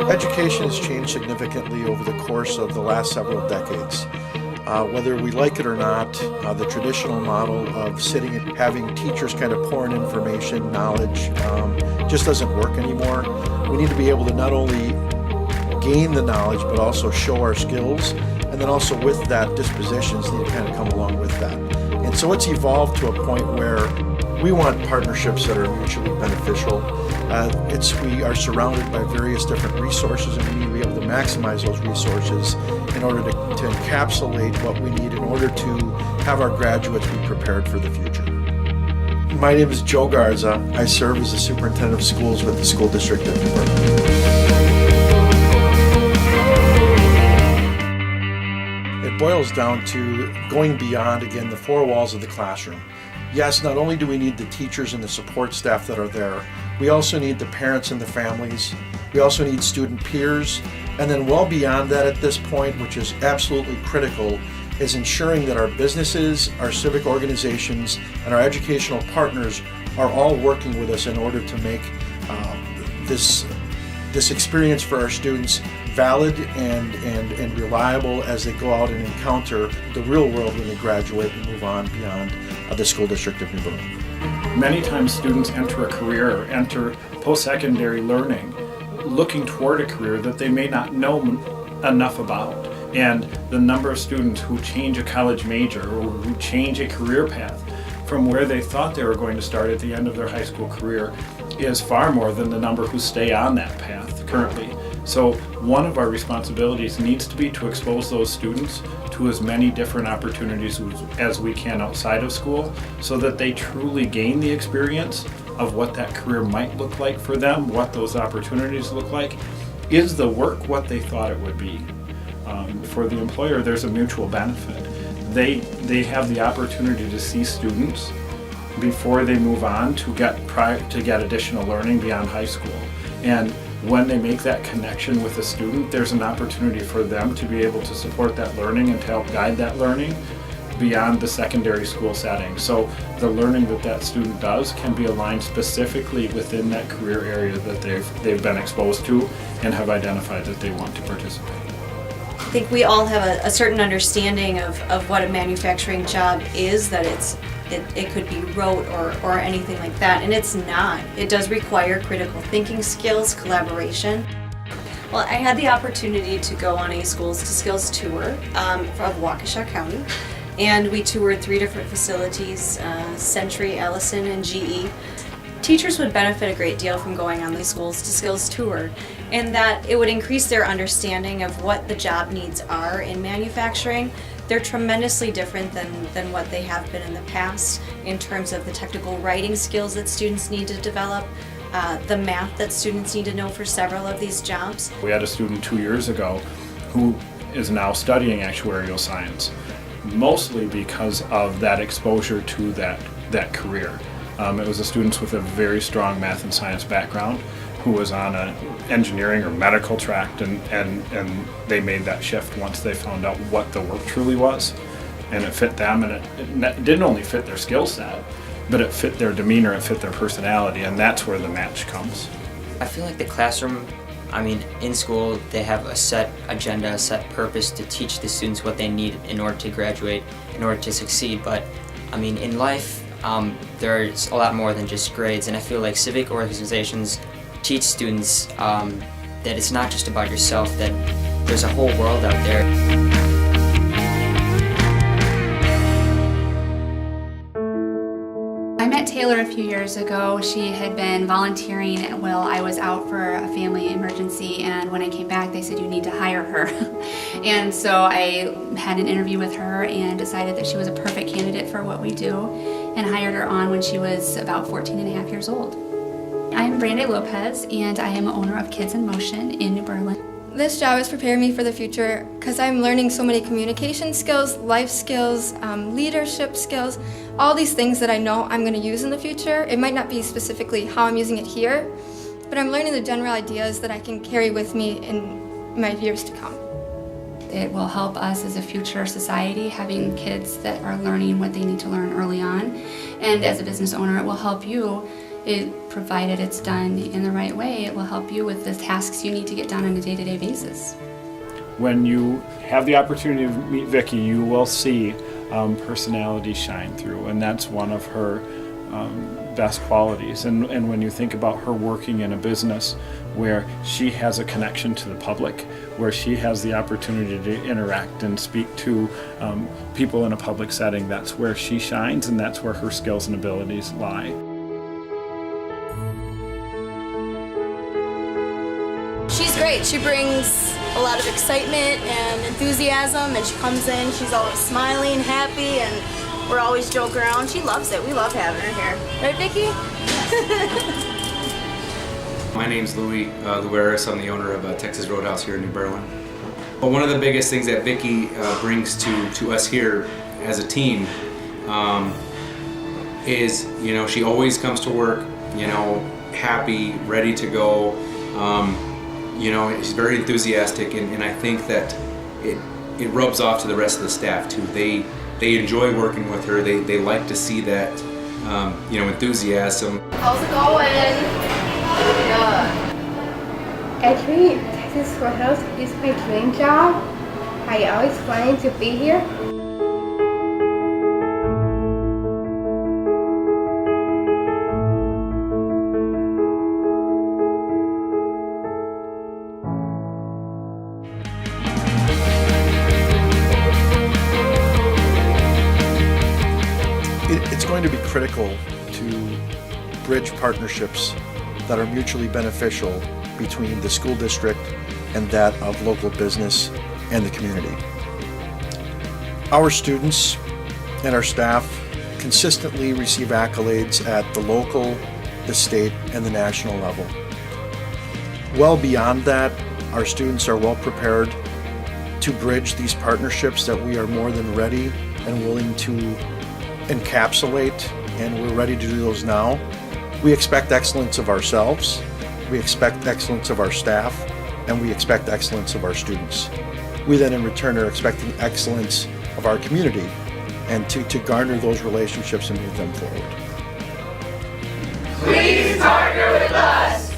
Education has changed significantly over the course of the last several decades. Whether we like it or not, the traditional model of sitting and having teachers kind of pour in information, knowledge, just doesn't work anymore. We need to be able to not only gain the knowledge, but also show our skills, and then also with that, dispositions need to kind of come along with that. And so it's evolved to a point where we want partnerships that are mutually beneficial. We are surrounded by various different resources, and we need to be able to maximize those resources in order to encapsulate what we need in order to have our graduates be prepared for the future. My name is Joe Garza. I serve as the Superintendent of Schools with the School District of New Berlin. It boils down to going beyond, again, the four walls of the classroom. Yes, not only do we need the teachers and the support staff that are there, we also need the parents and the families. We also need student peers. And then well beyond that at this point, which is absolutely critical, is ensuring that our businesses, our civic organizations, and our educational partners are all working with us in order to make this experience for our students valid and reliable as they go out and encounter the real world when they graduate and move on beyond the School District of New Berlin. Many times students enter a career or enter post-secondary learning looking toward a career that they may not know enough about. And the number of students who change a college major or who change a career path from where they thought they were going to start at the end of their high school career is far more than the number who stay on that path currently. So one of our responsibilities needs to be to expose those students to as many different opportunities as we can outside of school so that they truly gain the experience of what that career might look like for them, what those opportunities look like. Is the work what they thought it would be? For the employer, there's a mutual benefit. They have the opportunity to see students before they move on to get additional learning beyond high school. And when they make that connection with a student, there's an opportunity for them to be able to support that learning and to help guide that learning beyond the secondary school setting. So the learning that student does can be aligned specifically within that career area that they've been exposed to and have identified that they want to participate. I think we all have a certain understanding of what a manufacturing job is, that it could be rote or anything like that, and it's not. It does require critical thinking skills, collaboration. Well, I had the opportunity to go on a Schools to Skills tour of Waukesha County, and we toured 3 different facilities, Century, Allison, and GE. Teachers would benefit a great deal from going on the Schools to Skills tour, in that it would increase their understanding of what the job needs are in manufacturing. They're tremendously different than what they have been in the past in terms of the technical writing skills that students need to develop, the math that students need to know for several of these jobs. We had a student 2 years ago who is now studying actuarial science, mostly because of that exposure to that career. It was a student with a very strong math and science background who was on an engineering or medical track, and they made that shift once they found out what the work truly was, and it fit them, and it didn't only fit their skill set, but it fit their demeanor, it fit their personality, and that's where the match comes. I feel like the classroom, in school they have a set agenda, a set purpose to teach the students what they need in order to graduate, in order to succeed, but in life there's a lot more than just grades, and I feel like civic organizations teach students that it's not just about yourself, that there's a whole world out there. I met Taylor a few years ago. She had been volunteering while I was out for a family emergency, and when I came back they said, you need to hire her. And so I had an interview with her and decided that she was a perfect candidate for what we do, and hired her on when she was about 14 and a half years old. I'm Brande Lopez, and I am owner of Kids in Motion in New Berlin. This job has prepared me for the future because I'm learning so many communication skills, life skills, leadership skills, all these things that I know I'm going to use in the future. It might not be specifically how I'm using it here, but I'm learning the general ideas that I can carry with me in my years to come. It will help us as a future society, having kids that are learning what they need to learn early on. And as a business owner, it will help you provided it's done in the right way, it will help you with the tasks you need to get done on a day-to-day basis. When you have the opportunity to meet Vicki, you will see personality shine through, and that's one of her best qualities. And when you think about her working in a business where she has a connection to the public, where she has the opportunity to interact and speak to people in a public setting, that's where she shines, and that's where her skills and abilities lie. She's great. She brings a lot of excitement and enthusiasm, and she comes in, she's always smiling, happy, and we're always joking around. She loves it. We love having her here. Right, Vicki? My name's Louis Luaris. I'm the owner of Texas Roadhouse here in New Berlin. But one of the biggest things that Vicki brings to us here as a team is, she always comes to work, happy, ready to go. She's very enthusiastic, and I think that it rubs off to the rest of the staff too. They enjoy working with her. They like to see that enthusiasm. How's it going? Actually, Texas Roadhouse is my dream job. I always wanted to be here. It's going to be critical to bridge partnerships that are mutually beneficial between the school district and that of local business and the community. Our students and our staff consistently receive accolades at the local, the state, and the national level. Well beyond that, our students are well prepared to bridge these partnerships that we are more than ready and willing to encapsulate, and we're ready to do those now. We expect excellence of ourselves, we expect excellence of our staff, and we expect excellence of our students. We then in return are expecting excellence of our community and to garner those relationships and move them forward. Please partner with us.